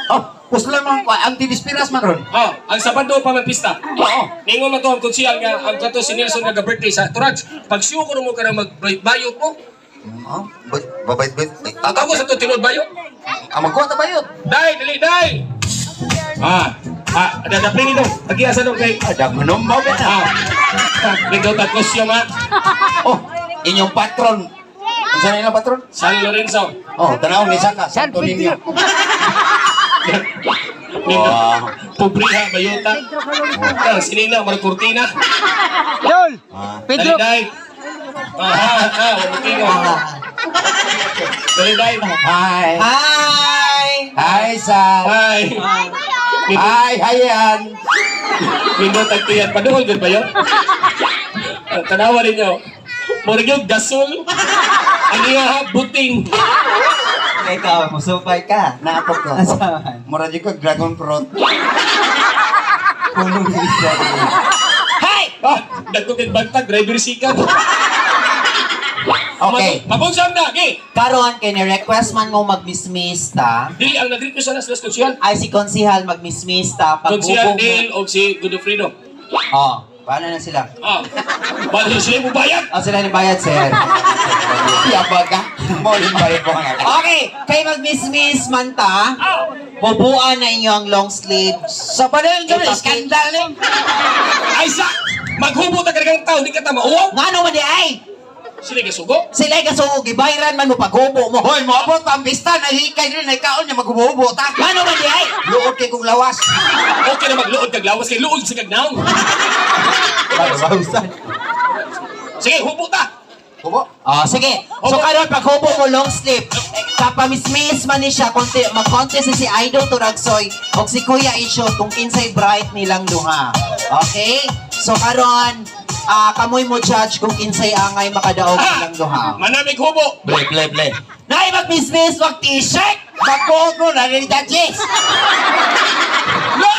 Oh, pusla man ko ang tidispiras man ron. Oh, ang Sabado pa man pista. Oo. Ningon man to ang konsyal nga ang kato si Nelson nga birthday sa Turaj. Pag sure mo ka na magbayot mo, Oh, babait-bait. tataw ko sa to tinod bayot. Magkuha ta bayot. Dai, dali, dai. Ada pling itu. Lagi asa dong kay. Ada menombaw ba na? Ito takos siya ma. Oh, inyong patron. Unsa na ilang patron? San Lorenzo. Oh, tanaw ni Saka, Santo Niño. Wow. Pobriha bayota. Sinina mar kurtina. Yol! Dali, dai. Tingko. Dali, dai. Hi. Hi! Hi, Sa. Hi. Hi, hayan. Mindo tagtuyan paduhol gud ba yun? Tanawa ninyo. Murag yung gasol. Ang iya buting. Ikaw, musupay ka. Naapok ko. Asahan? Mura di ko dragon fruit. Punong isa. Hi! Dagko kay bantag driver sikat. Okay. Mabunsam na, okay. Karon kay ni-request man mo mag-miss-miss ta. Dili ang nag-request na sa konsyal. Ay si konsihal mag-miss-miss ta pag Konsyal bubong Dale o si Godofredo. Oh, paano na sila? Balo sila mo bayad. Oh, sila ni bayad, sir. Yabag ka. Mo yung bayad ko nga. Okay, kay mag-miss-miss man ta. Bubuan na inyo ang long sleeves. Sa panahon ko na, skandal ni. Ay sa! Maghubo ta kanilang tao, di ka ta mauwaw. Ngano man di ay? Sila kasugo. Sila kasugo gibayran man mo paghubo mo. Hoy, moabot pa ang pista. Nahikay rin, nahikaon niya, maghubo ta. Ngano man di ay? Luod kay kong lawas. Okay na magluod kag lawas kay luod sa kagnaong. Bagusan. Sige, hubo ta. Hubo. Oh, sige. So karon paghubo mo long sleeve. Kapamismis man ni siya konti mag-contest si Idol Turagsoy og si Kuya Isyo kung kinsay bright nilang duha. Okay? So karon kamoy mo judge kung kinsay angay makadaog nilang duha. Manamig hubo. Ble, ble, ble. Nay magmismis wag t-shirt. Magbuhog mo na rin judges. Na!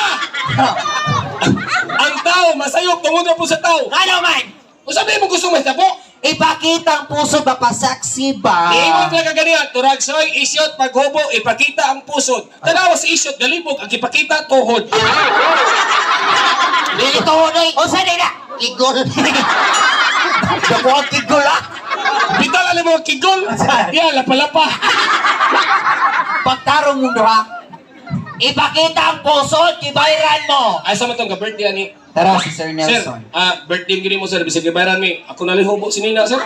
Ang tao, masayop, tungod na po sa tao. Ano man? Kung sabi mo gusto mo sa po, Ipakita ang puso ba pa-sexy ba? iingon talaga ganyan. Turagsoy, isyot, paghubo, ipakita ang pusod. Tanawa si isyot, galibog, ang ipakita, tuhod. Dili to hoy. O sa nila? Igol. Dako ang igol ah. Bital alam mo, kigol. Yan, lapa-lapa. Pagtarong mo duha. Ipakita ang puso, kibayran mo. Ay, sa matong ka-birthday ani. Tara si Sir Sir, Nelson. birthday gini mo sir, bisig ibayaran mi. Ako na rin hubo si Nina, sir.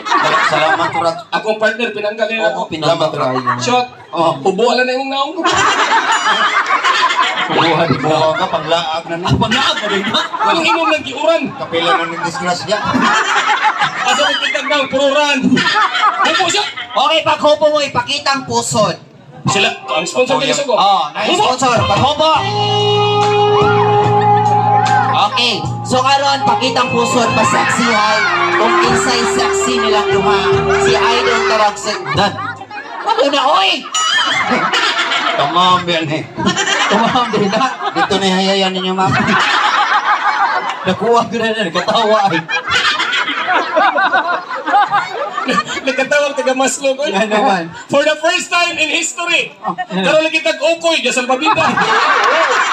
Salamat, Turat. Akong partner, pinanggal nila Oo, ako. pinapatry. Shot. Hubo ala na yung naong ko. Buwan mo ka, paglaag na na. Paglaag ka rin ha? Anong inom ng giuran? Kapila mo ng disgrasya. Asa mo pitagdaw, pururan. Hubo siya. Okay, paghubo mo, ipakita ang pusod. Sila, ang sponsor nila sa ko. Sponsor, paghubo. Okay, so karon pakita ang pusod pa sexy high. Kung insay sexy nilang duha. Si Idol Turagsoy. Dan. Ano na, oy? Tamam yan eh. Tumaham din na. Dito na hayayan ninyo, ma'am. Nakuha ko na na, nagkatawa eh. Nagkatawag taga Maslo ko. Yan naman. For the first time in history. Karoon lagi tag-okoy, gasal pabida.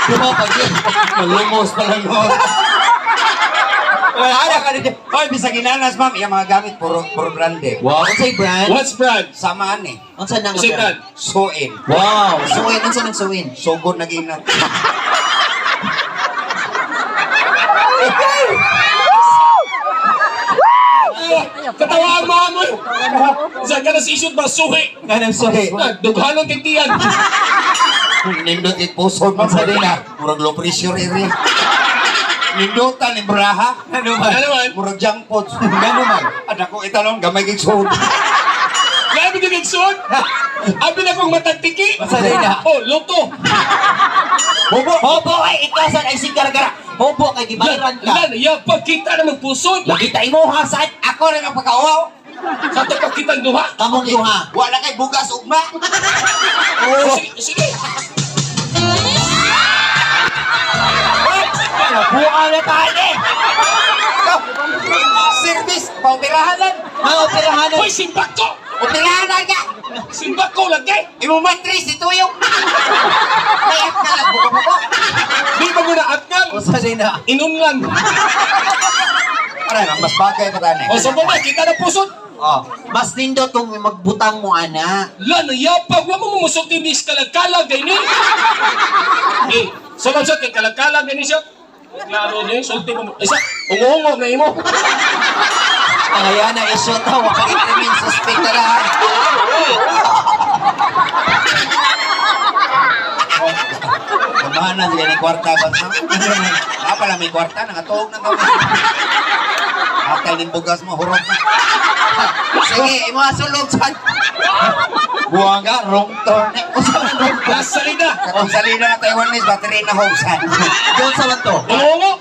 Lumapag yun. Malumos pala no. Wala ka dito. Hoy, bisa ginanas, ma'am. Yung mga gamit, puro brande. Wow, unsay brand? What's brand? Samaan eh. Unsa nang Kasi brand? Suin. Wow, suwin, unsa nang suwin? Sugod na ginat. Katawa ang mga mo. Saan ka na si Isyot ba? Suhi. Ganang suwi. Dughanon kay tiyan. Nindot it puso man sa din ah. Murag low pressure iri. Nindotan ni braha. Ano man? Ano man? Murag junk food. Gano man. Ada ko italon gamay kay sud. Grabe ka nagsuot. Abi na kong matagtiki. Masanay na. Oh, luto. Hobo ay ikasan ay sigar-gara. Hobo kay gibayran ka. Lan, ya pagkita na magpusod. Lagi tayo mo hasad. Ako rin ang pagkauaw. Sa to pagkitang duha. Kamong duha. Wala kay bugas ugma. Sige, sige. Buka na tayo eh. Service, paupirahan lang. Maoperahan na. Hoy, simbak ko. Upirahan lang ka. Simbak ko lagi. Imo matris ito yung. May Unsa din na? Inunlan. Para mas bagay pa tani. O sa na, kita na pusot. Oh, mas nindot kung magbutang mo ana. La, nayapag. Wa mo mumusot ni kalag-kalag din eh. Eh, sunod-sunod kay kalag-kalag din siya. Klaro niya, sulti mo. Isa, umuungog na imo. Ang ayan na isyo to, wakalitrimin suspect na lang. Kumahanan sige ni kwarta ba sa? Pala may kwarta nangatuog na kami. Atay ning bugas mo hurot na. Sige, imo asulog sad. Buwang ka, wrong turn. Last salida. Katong salida na Taiwanese, battery na hosan. Doon sa man to. Umuungog.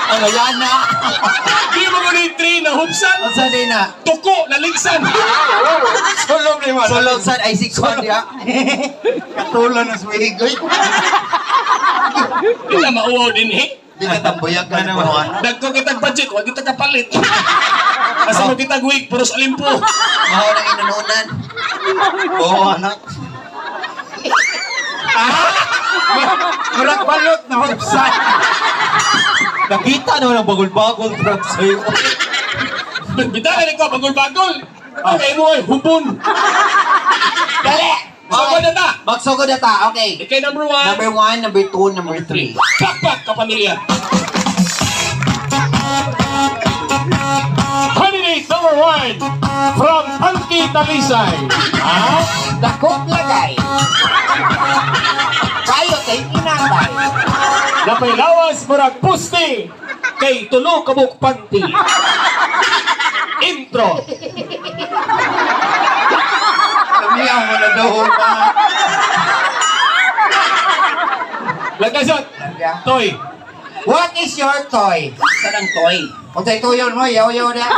Ang ayan na. Di mo ko ni 3 na hubsan. Unsa din na? Tuko, naligsan. Sulong ni mo. Sulog sad ay 6 ya. Katulan na suwigoy. Di na mauwaw din eh. Di ka tambuyag ka naman. Dagko kitag budget, wag kita kapalit. Asa mo kitag wig, puros alimpo. Maho nang inununan. Oo, anak. Murag balot na hosan. Nakita naman ang bagol-bagol truck sa'yo. Bitalan ko, bagol-bagol. Okay mo ay hubon. Dali! Sugod na ta. Magsugod na ta, okay. Okay, number 1. Number 1, number 2, number 3. Pakpak, kapamilya. Candidate number 1 from Anki Talisay. Dakot lagay. Kayo kay inatay. Napay lawas murag pusti kay tulo kabuk panty. Intro. Kami ang mga doon pa. Lagkasot. Toy. What is your toy? Sarang toy. Kung tayo tuyon mo, yaw-yaw na.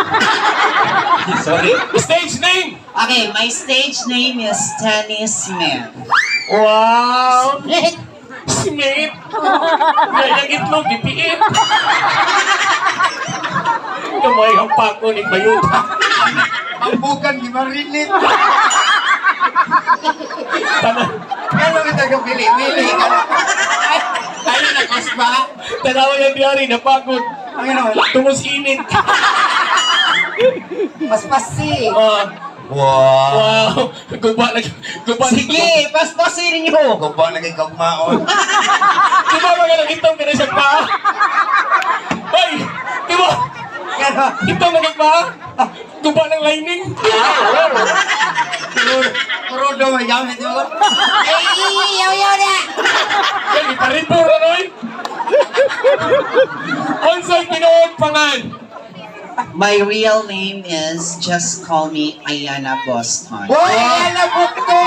Sorry. Stage name. Okay, my stage name is Tenny Smith. Wow. Smith. Ngayang itlog, dipiit. Kamay ang pako ni Bayuta. Ang bukan di marilit. Tanan. Kaya kita ka pili-pili. Tayo na kusba. Tanawa yung biyari na pagod. Ano? Tumus init. Mas pasi. Wow. Wow. Guba na. Sige, paspasin niyo. Kung ba naging kagmaon? Diba mga lang itong pinasag pa? Ay! Diba? Ano? Itong naging pa? Guba ng lining. Puro daw may gamit mo. Ay, yaw-yaw na. Kaya pa rin puro noy. Onsay tinood pangan. My real name is, just call me Ayana Boston. Boy, alam mo ko.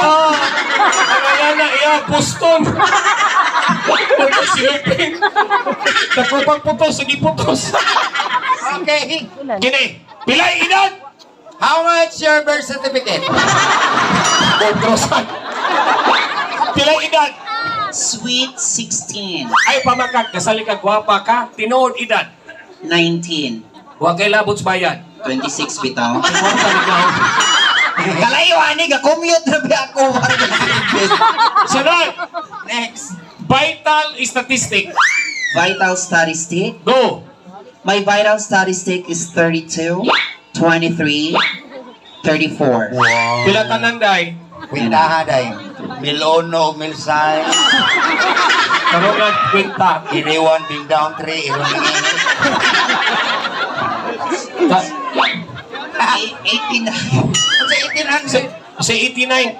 Kaya na iya, puston. Puro silupin. Nakupang putos, sige putos. Okay. Kini, pilay edad. How much your birth certificate? Botrosan. Pilay edad. Sweet 16. Ay pamakag, kasali ka, gwapa ka, tinood edad. 19. Huwag kay labots bayan. 26 bitaw. Huwag ka ligaw. Kalayo ani ga commute na ba ako? Sunod, Next. vital statistic. Vital statistic. Go. My vital statistic is 32, 23, 34. Pila tananday. Kwintaha day. Milono, milsay. Karungan kwenta. Iriwan, big down, 3. Iriwan, 18. Sa 1800. Sa 89.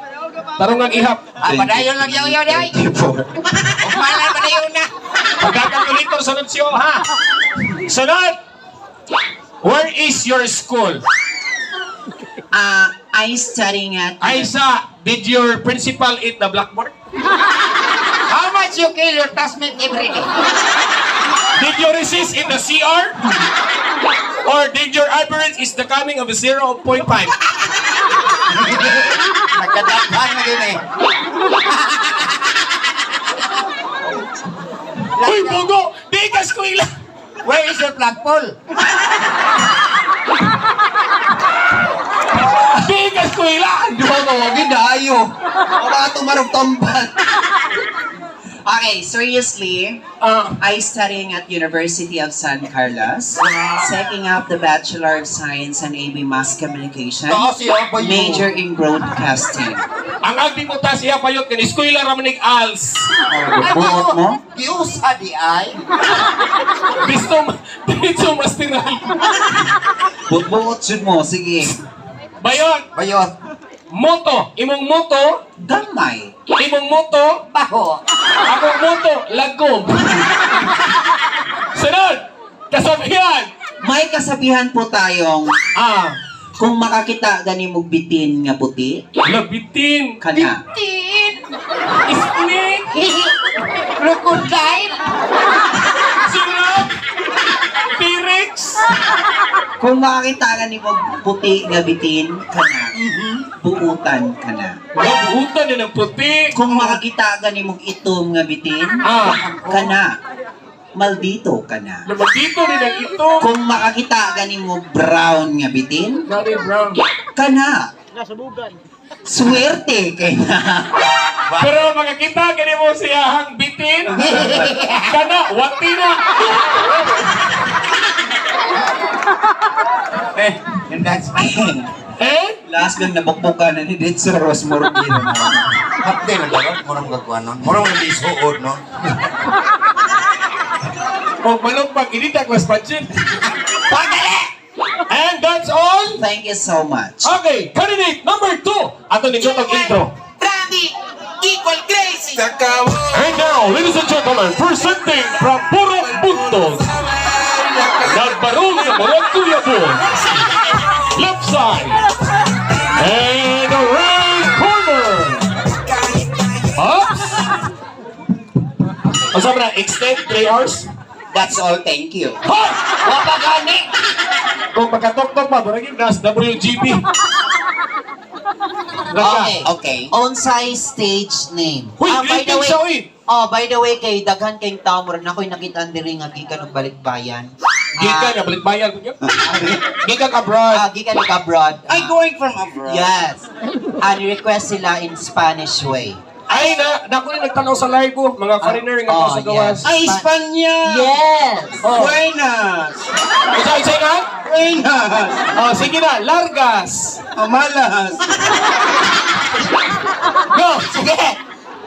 Tarungan ihap. Padayon lang yaw-yaw day. Umala, padayon na. Pagkakalkulator sunod siyo, ha? Sunod. Where is your school? I studying at Aisa, did your principal eat the blackboard? How much you kill your classmate every day? Did you resist in the CR? Or did your average is the coming of a 0.5? Nagkadaghan na yun eh. Uy, Bogo! Di ka skwila! Where is your flagpole? Di ka skwila! Di ba ko wag dayo. Wala to marog tambal. Okay, seriously, I studying at University of San Carlos, taking up the Bachelor of Science in AB Mass Communication, Taas siya ba yun? major in broadcasting. Ang agdi mo ta siya payot kan eskwela ra manig als. Buot mo? Giusa di ay. Dito masteral. Buot mo, sige. Bayon, Bayot. moto, imong moto, Damay. imong moto, Baho. akong moto, lagom. Sunod, kasabihan. May kasabihan po tayong, kung makakita gani mo bitin nga puti, Labitin. kana. Snake. Crocodile. Sunod, T-Rex. Kung makakita gani mo puti nga bitin, kana. Buutan kana. Nabuhutan na ng puti. Kung makakita gani mo itom nga bitin, kana. Maldito kana. Dito rin ang ito. Kung makakita gani mo brown nga bitin, Nari Brown. kana. Swerte kay na. Pero makakita ka mo siyahang bitin. Kana, wati na. And that's Eh? Last lang nabukbukan na ni Ditso Rosmore Gino. Hapde na daw. Murang gagawa nun. Murang nag-isuod, no? O manong pag inita class budget. And that's all. Thank you so much. Okay, candidate number 2. Ato ninyo ang intro. Brandy, equal crazy. And now, ladies and gentlemen, presenting from Purok Buntos, Nagbarong ng Morong Kuyabon, left side, and the right corner. Ups. Ang sabi na, extend 3 hours. That's all, thank you. Hoy! Wapagani! Kung magkatok-tok pa, barang yung nas WGB. Okay. Onsay stage name. Uy, by the greeting way, siya, uy. by the way, kay daghan kayong tao mo rin ako'y nakita diri nga gikan og balikbayan. Gikan na, balik bayan. Gikan abroad. Gikan og abroad. going from abroad. Yes. And request sila in Spanish way. Ay, naku na nagtanaw sa live ko, mga foreigner nga po sa gawas. yes. Ay, Espanya! Yes. Oh. Buenas! Isa nga? Buenas! Oh, sige na, largas. Amalas! Go! Sige.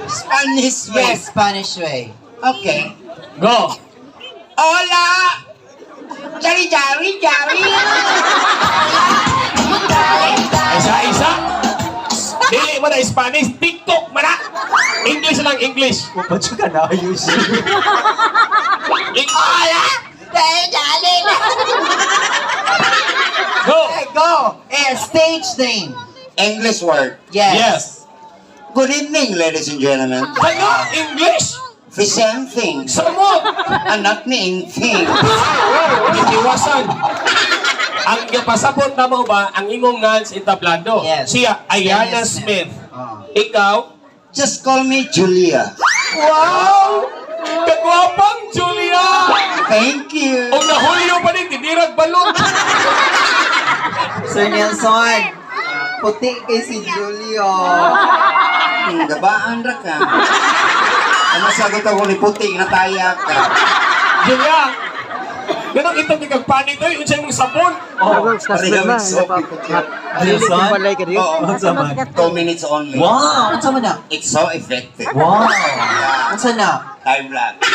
Spanish way. Yes, Spanish way. Okay. Go! Hola! Jari, jari, jari! Isa-isa. Dili mo na Spanish, TikTok mo na. English lang, English. Ba't siya ka na ayos? Hola! Go! Go. Stage name. English word. Yes. Yes. Good evening, ladies and gentlemen. Tayo, English? The same thing. Samot! Anak ni Ingting. Itiwasan. Ang kapasapot na mo ba, ang imong ngans entablado. Yes. Siya, Ayana Ayana Smith. Smith. Oh. Ikaw, Just call me Julia. wow! Kagwapang Julia! Thank you. O nahulyo pa rin, tinirag balot. Sir Nelson, puti kay si Julio. Gabaan ra ka. Ano sagot ako ni puti na tayak ka. Julia, ganang itong kagpanit ay, unsay mong sabon. Parehong soap. Nelson? Oo. 2 minutes only. Wow, unsa man na? It's so effective. Wow. Yeah. Unsa na? Time lapse.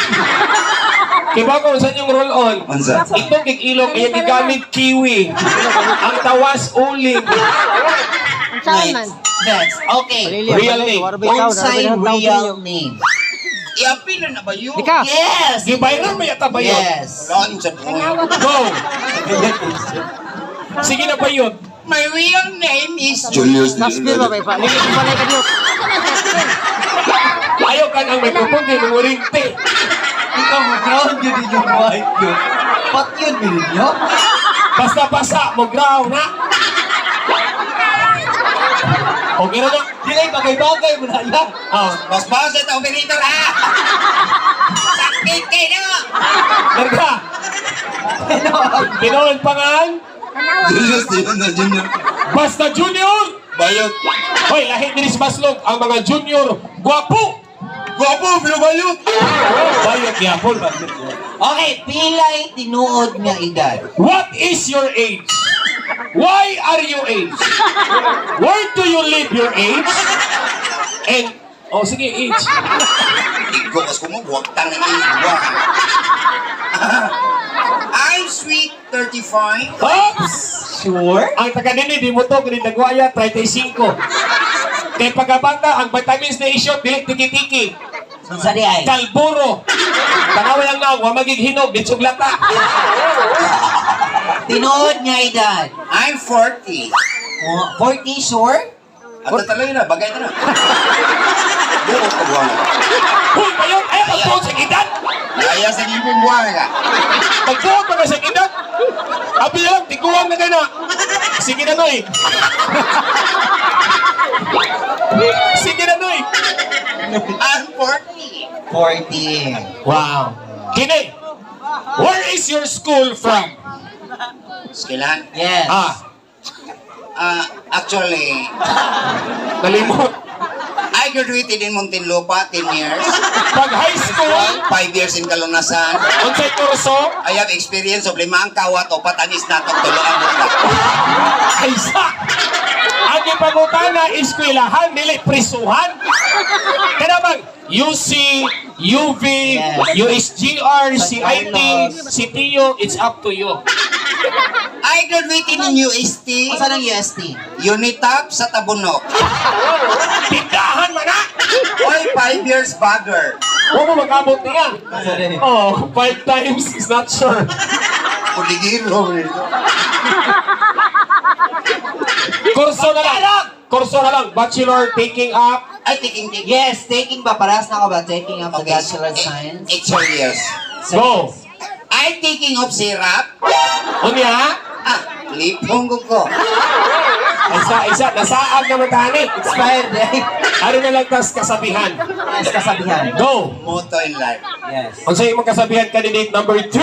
Kiba ko, saan yung roll-on? Unsa? Itong kikilong, iya gigamit kiwi. Ang tawas uling. Next. Okay. Real name. Unsay real name? Iapila na ba yun? Yes. Gibayran mo yata ba yun? Yes. Ron sa point. Go! Sige na ba yun? My real name is Julius. Ayaw ka ng microphone kay mga te. Ikaw mo ground yun yung mic yun. Ba't yun ninyo? Basta-basta mo ground na. Okay na na. Hindi bagay-bagay mo na yan. Oh, Boss, ito operator ha! Sakit kayo na! Larga. Pinoon pangan. Julius, yun na Junior. Basta Junior. Bayot. Hoy, lahi din sa Baslog ang mga junior. Gwapo. Guwapo Abo, binubayot. Bayot yapon. Okay, pilay tinuod nga edad. What is your age? Why are you age? Where do you live your age? And, oh sige, age. Igo kas ko mo, buwag tangan iba. I'm sweet 35. Oops! Sure? Ang taga nini, di mo to, kini nagwaya, 35. Kaya pagkabata, ang vitamins na i-shot, dili tiki-tiki. Sa di ay. Kalburo. Tanawa lang na, wa magighinog, ditsog lata. Tinuod nga edad. I'm 40. 40, sure? At tataloy na, bagay na na. Buot ka buwan. Huy, bayon, ay, pagbuot sa edad. Kaya sa libong buwan ka. Pagbuot pa na sa edad. Abi lang, tiguan na kayo na. Sige na, Noy. Sige na, Noy. I'm 40. 40. Wow. Kini, where is your school from? Skilan? Yes. Actually, Nalimot. I graduated in Muntinlupa, 10 years. Pag high school, 5 years in Kalunasan. unsay kurso, I have experience of 5 kawat o patanis na itong tuloan buka. ay sa. Ang ipangutana, eskwelahan, dili prisuhan. Kaya bang, UC, UV, Yes. USGR, San CIT, Carlos. CTU, it's up to you. I graduated in UST, Masa ng UST? Unitap sa Tabunok. Tindahan man na! Oy, 5 years bagger. Huwag mo mag-abot niya. Oh, 5 times is not sure. Kuligiro. Kurso na lang. Kurso na lang. Bachelor, taking up. Ay, taking. Yes, taking ba? Paras na ka ba? Taking up the Okay. Bachelor of Science? 8 years. Go. I taking of syrup. Unya? Lipong ko. Isa. Nasaag na matani. Expired eh. Ano na lang tas kasabihan. Yes, kasabihan. Go. Motto in life. Yes. Kung sa'yo mong kasabihan, candidate number 2.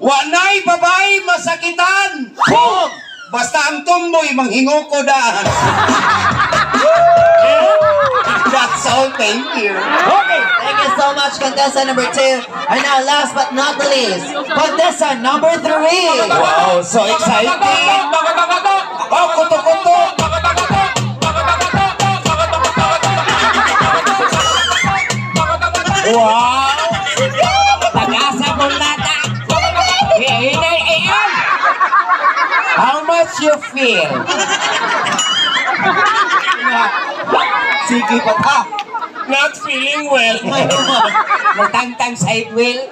Wanay babay masakitan. Boom! Basta ang tumboy manghingo ko daan. That's all. Thank you. Okay. Thank you so much, contestant number 2. And now, last but not the least, contestant number 3. Wow, so exciting. Oh, kuto-kuto. Wow! Pag-asa mong lata. Ayan. How much you feel? Sige pa ta. Not feeling well. Matangtang side wheel.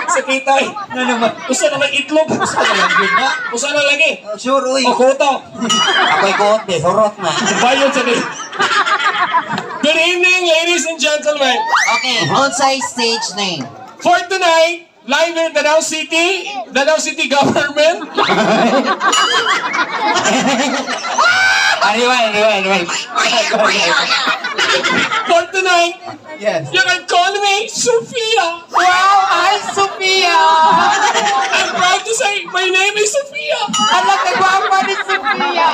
Sakitoy. Ano naman? Usa na may itlog. Usa na lang yun na. Usa na lagi. Sure, uy. O kuto. Ako'y kuot eh. Hurot na. Bayon sa din. Good evening, ladies and gentlemen. Okay, outside stage name. For tonight, live in Danao City government. Anyway. For tonight, Yes. you can call me Sophia. Wow, hi, Sophia! I'm proud to say, my name is Sophia. Alam ka gwapa ni Sophia!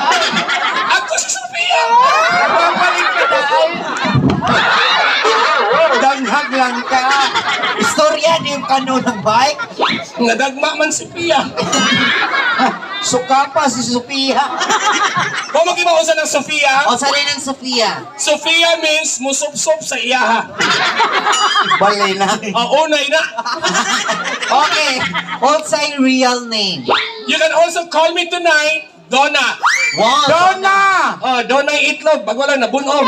Ako si Sophia. Gwapa ni Piday! Danghag lang ka! Istorya ni yung kano ng bike? Nadagma man si Pia. Suka pa si Sophia! Kung mag-iba ng Sophia, O, sali ng Sophia? Sophia means musop-sop sa iyaha. Balay na. Unay na. Okay, outside real name. You can also call me tonight, Donna. Wow! Donna! Oh, Donna yung itlog. Bago lang, nabunog.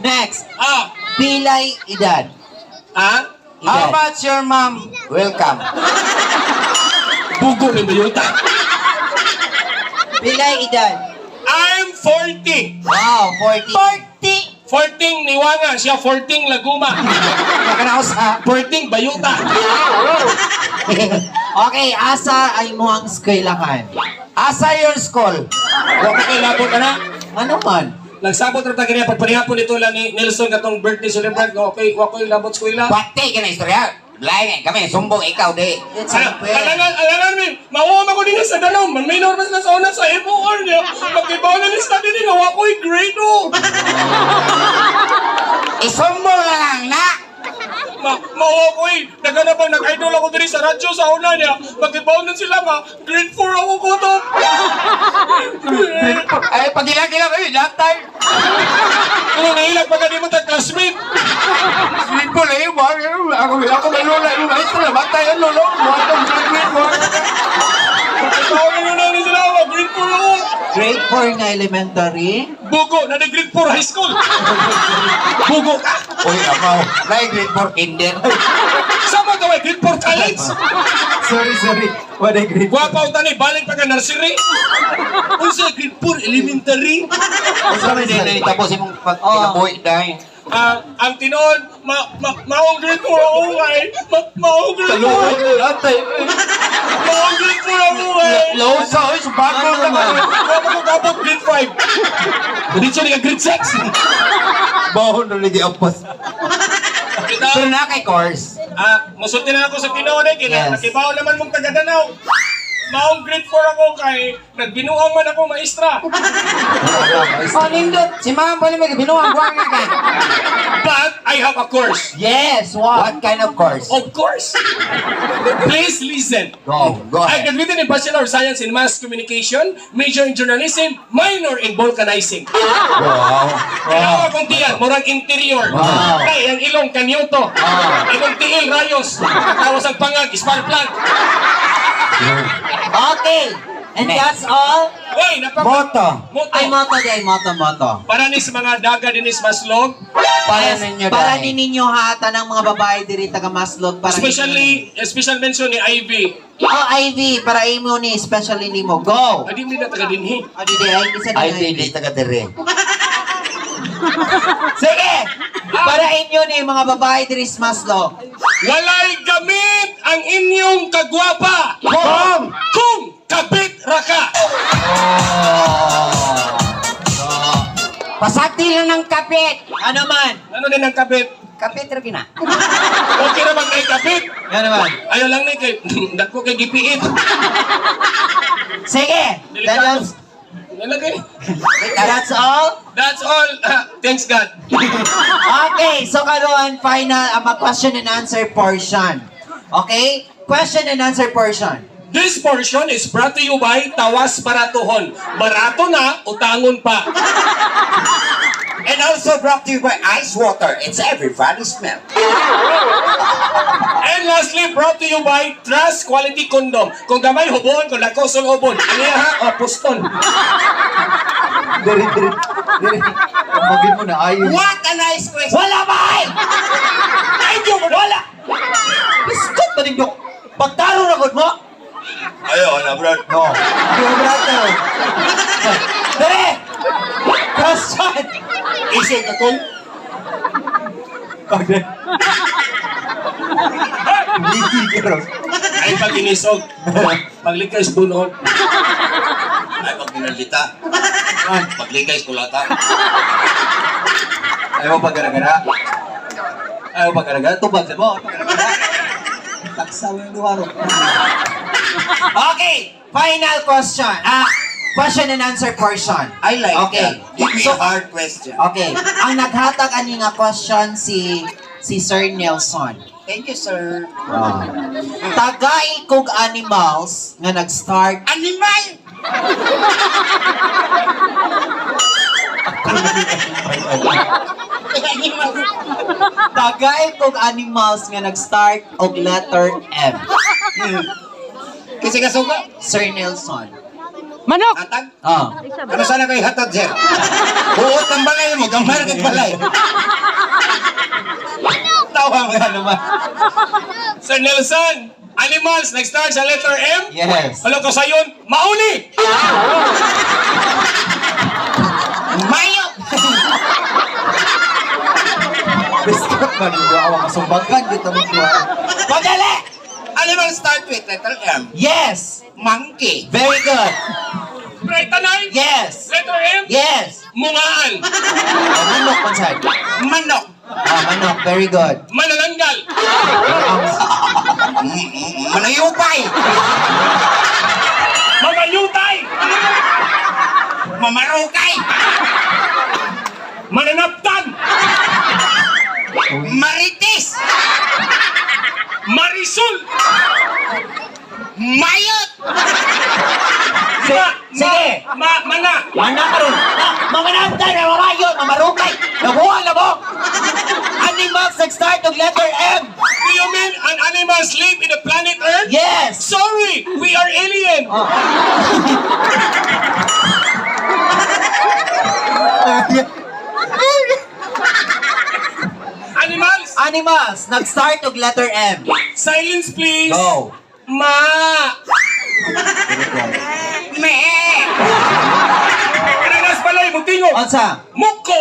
Next. Ah, Pilay edad. ah? How about your mom? Welcome. Bugo ni Bayuta. Pilay edad. I'm 40. Wow, 40. 14 Niwanga, siya 14 Laguma. Nakanaos ha? 14 Bayuta. Okay, asa ay mo ang eskwelahan? Asa your school? Huwag ka kayo labot na na. Ano man? Nagsabot rin tayo kanya. Pagpanihapon ito lang ni Nelson katong birthday celebrant. Okay, huwag ko yung labot sa kuila. Pati ka na istorya. Lain kami, sumbong ikaw di. It's unfair. Alangan min, mawawag ako din sa Danao. Man may normas na sa una sa FOR niya. Pagkibaw na ni study din, hawa ko yung grade o. Isumbol na lang na. Mao ko eh. Daga na bang nag-idol ako diri sa radyo sa una niya. Magkibawnan sila nga. Grade 4 ako ko to. Ay, pagila-gila kayo, lahat tayo. Ano nahilag pa ka di mo classmate? Isumbol na yun, ako may lola, yung maestro na, batay ang lolo. Ikaw na nyo sila ako. Grade 4 ako. Grade 4 nga elementary. Bugo. Grade 4 high school. Bugo ka. Uy, amaw, grade 4 kinder. Sama ka ba? Grade 4 college. Sorry. What a grade Guwapaw tani. Balik pa ka nursery. Unsa grade 4 elementary. Sabi din, tapos yung pag-inabuhi dahil. Ang tinon, maong grade 4 ako kay. Maong grade 4. Maong grade 4 ako kay. Losa, oy, subago ka ba? Kapag grade 5. Dito siya grade 6. Bahon na lagi ampas. Pero na kay course. Musulti na ako sa tinon eh. Yes. Nakibaw naman mong taga-Danau. Maong grade 4 ako kay. Nagbinuang man ako maestra. Oh, nindot. Si Ma'am pa naman, binuang buwang nga ka. But I have a course. Yes, what? What kind of course? Of course. Please listen. Go I ahead. graduated in Bachelor of Science in Mass Communication, major in Journalism, minor in Vulcanizing. Wow. Kaya akong tiyan, murag interior. Wow. Kaya ang ilong kanyoto. Ibang tiil, rayos. Tawas ang pangag, spark plug. Okay. And that's all? Hoy, Moto. Moto. Ay, moto. Para ni sa mga daga din is maslog. Para ninyo Para dahil. ninyo hata ng mga babae diri taga Maslog para Special mention ni Ivy. Oh, Ivy, para imo ni especially nimo. Go. Adi mi na taga dinhi. Adi di ay isa Ay, din. hindi taga dire. Sige. Para inyo ni mga babae diri sa Maslog. Walay gamit ang inyong kagwapa. Kung kabit raka. Pasakti lang ng kapit. Ano man? Ano din ang kabit? Kapit rin na. Okay naman kay kabit. Ano man? Ayaw lang ni kay dako kay gipiit. Sige. That's Nalagay. all. That's all. Thanks God. Okay, so karon final question and answer portion. Okay? Question and answer portion. This portion is brought to you by Tawas Baratohon. Barato na, utangon pa. And also brought to you by Ice Water. It's everybody's smell. And lastly, brought to you by Trust Quality Condom. Kung gamay hubon, kung lako sulobon. Ano yan ha? O, puston. Diri. Magin mo na ayo. What a nice question. Wala ba ay? Thank you, wala. Biskot ba ninyo? Pagtaro na gud mo? Ayaw na, bro. No. Yung brato. Dere! Question! Isig akong. Ay, pag inisog. Paglikay sa bunod. Ay, pag binalita. Paglikay sa kulata. Ayaw pa gara-gara. Ayaw pa gara-gara. Tubag sa mo. Taksaw yung luwaro. Okay. Final question. Question and answer portion. I like Okay. that. Give me So, a hard question. okay. Ang naghatag ani nga question si Sir Nelson. Thank you, sir. Tagay kog animals nga nag-start Animal! tagay kog animals nga nag-start og letter M. Kasi kasuga. Sir Nelson. Manok! Hatag? Ah. Ano sana kayo hatag, sir? Buot ng balay mo. Gambar kag balay. Tawa mo nga naman. Sir Nelson, animals, nag-start sa letter M? Yes. Halo ko sayon, mauli! Mayo! Biskot man yung awang masumbagan dito mo tuwa. Padali! Animal start with letter M. Yes. Monkey. Very good. Right, tanay? Yes. Letter M? Yes. Mungaan. Manok man side. Manok. Manok. Very good. Manananggal. Manayupay. Mamayutay. Mamarukay. Mananaptan. Marites. Marisol. Mayot. Sige. Mana. Mana karon? Mamanamtay na mamayon, mamarukay. Nabuha na mo. Animals nag-start og letter M. Do you mean an animals live in the planet Earth? Yes. Sorry, we are alien. Animals. Animals nag-start og letter M. Silence, please. Go. Ma. Me. Kanagas balay, mutingo. Onsa? Muko.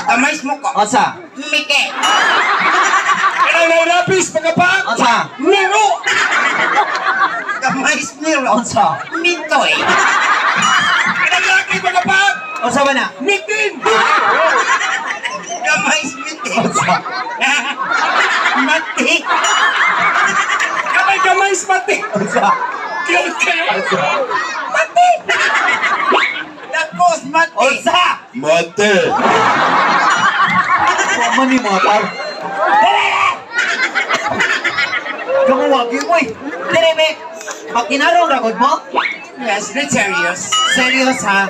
Kamay mo ko. Onsa? Mike. Kanang lapis, pagkapak. Onsa? Miro. Kamay miro. Onsa? Mitoy. Kanang laki, pagkapak. Onsa ba na? Mitin. Kamay mite. Onsa? Mati. Kamay mati. Onsa? Cute kayo. Mati. Dakos mati. Onsa? Mate. Mama ni motor. Kamu wagi mo eh. Dire me. Pag kinarong ragod mo? Yes, that's serious. Serious ha?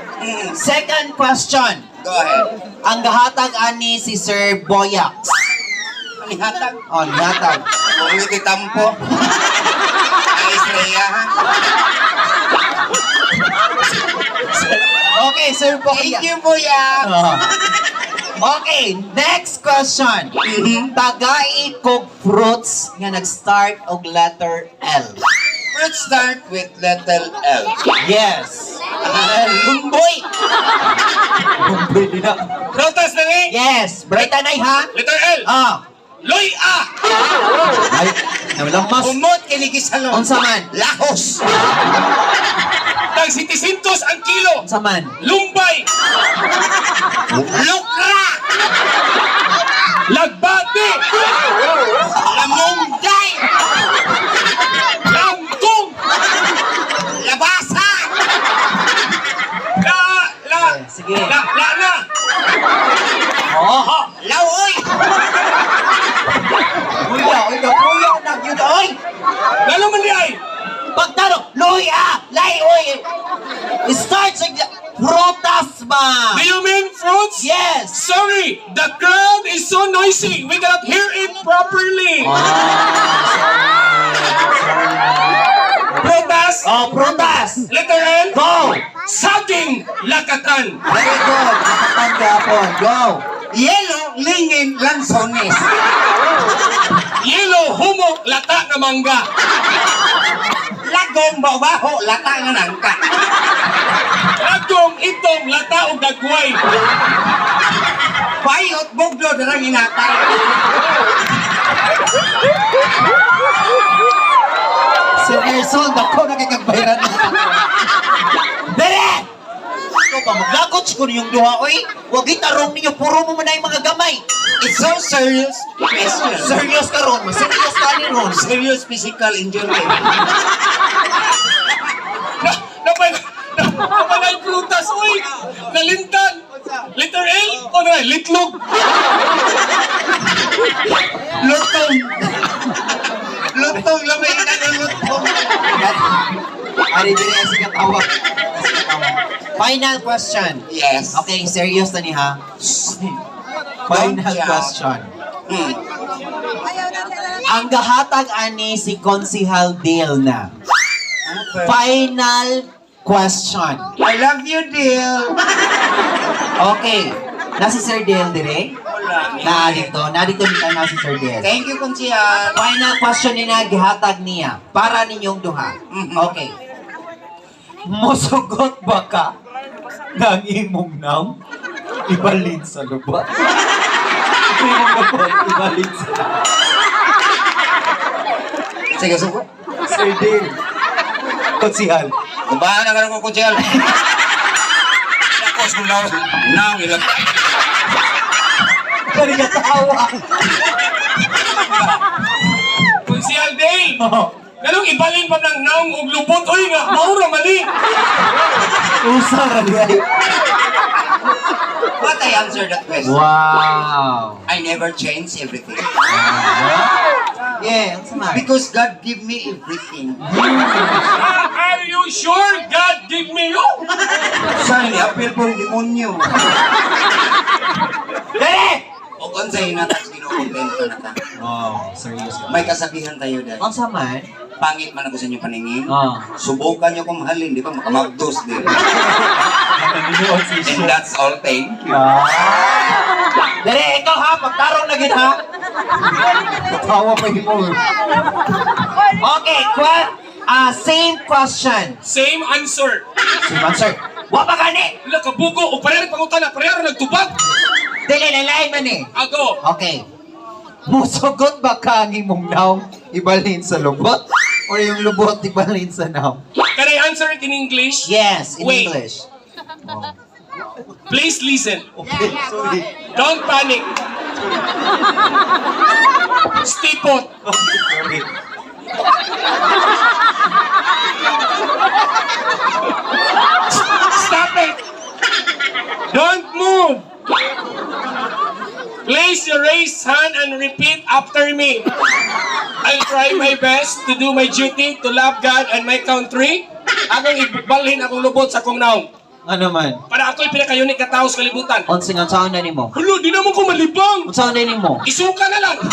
Second question. Go ahead. Ang gahatag ani si Sir Boyax. Lihatag. Oh, gahatag. Ulit itampo. Ay, Estrella. Okay, Sir Boyax. Thank you, Kuya. Oh. Okay, next question. Tagay kog fruits nga nag-start og letter L. Let's start with letter L. Yes. Lumboy. Pwede na. Protas na ni. Yes. Brightanay ha? Letter L. Ah. Loy A. Ay, nawalang mas. Umot kinikisalon. Unsa man? Lahos. Tag 700 ang kilo. Unsa man? Lumbay. Lukra. Lagbati. Lamungday. Langkong. Labasa. Sige. Na. Oh. Lawoy. Kuya, kuya, nagyud oy. Lalo man di ay. Pagtanong, luya, layoy. Start sa prutas ba? Do you mean fruits? Yes. Sorry, the crowd is so noisy. We cannot hear it properly. Prutas. Oh, prutas. Letter L. Go. Saging lakatan. Very good. Nakatan gapon. Go. Yellow, lingin, lansones. Yellow, humok, lata nga mangga. Lagong, babaho, lata nga nangka. Lagong, itong, lata o dagway. Bayot, bugdo, darang inatay. Si Nelson, ako nakikagbayran na. Dere! Ikaw ba, maglagot ko yung duha, oy. Huwag itarong ninyo, puro mo man na yung mga gamay. It's so serious. Question. Serious ka ron, serious ka ni ron. Serious physical injury. Napalay prutas, uy! Nalintan! Letter L o na, litlog! Lutong. Lutong, lamay ka ng lutong. Ari, dili ang sikatawag. Final question. Yes. Okay, serious na ni ha. Final question. Ang gahatag ani si Konsihal Dale na. Final question. I love you, dear. Okay. Nasi Sir Dale dire? Narito nito na si Sir Dale. Thank you, Kunsihan. Final question ni na gihatag niya para ninyong duha. Okay. Mosugot ba ka ng imong nam? Ibalin sa lupa. Imong napon, ibalin sa lupa. Sige, suko. Sir Dale. Konsihal. Kubahan na ka ng Kunsihan. Tapos kung nang ilang. Kani ka tawa. Konsyal Day! Ganong ibalin pa ng naong og lubot. Uy nga, maura mali! Usa ra di ay. But I answered that question. Wow. I never change everything. Yeah, ang sama. Because God give me everything. Are you sure God give me you? Saan appeal po yung demonyo? Dere! O kung sa'yo na tayo, kinukontento na ta. Oh, serious ka. May kasabihan tayo dahil. Ang sama eh. Pangit man ako sa inyong paningin. Oh. Subukan nyo kung mahalin, di ba? Makamagdos din. And that's all. Thank you. Dere, ikaw ha, pagtarong na gid ha. Tawa pa mo. Okay, same question. Same answer. Si Mansur. Wa pa gani. Wala ka bugo o pareho pangutan na pareho nagtubag. Dili lalay man eh. Ako. Okay. Musugot ba ka ang imong naong ibalhin sa lubot? Or yung lubot ibalhin sa naong? Can I answer it in English? Yes, in Wait. English. Please listen. Okay, sorry. Don't panic. Stay put. Sorry. Stop it. Don't move. Place your raised hand and repeat after me. I'll try my best to do my duty to love God and my country. Akong ibalhin akong lubot sa akong naong. Ano man? Para ako'y pinakayunik ka tao sa kalibutan. Onsing ang sound na nimo. Hulo, di naman ko malibang. Ang sound na nimo. Isuka na lang.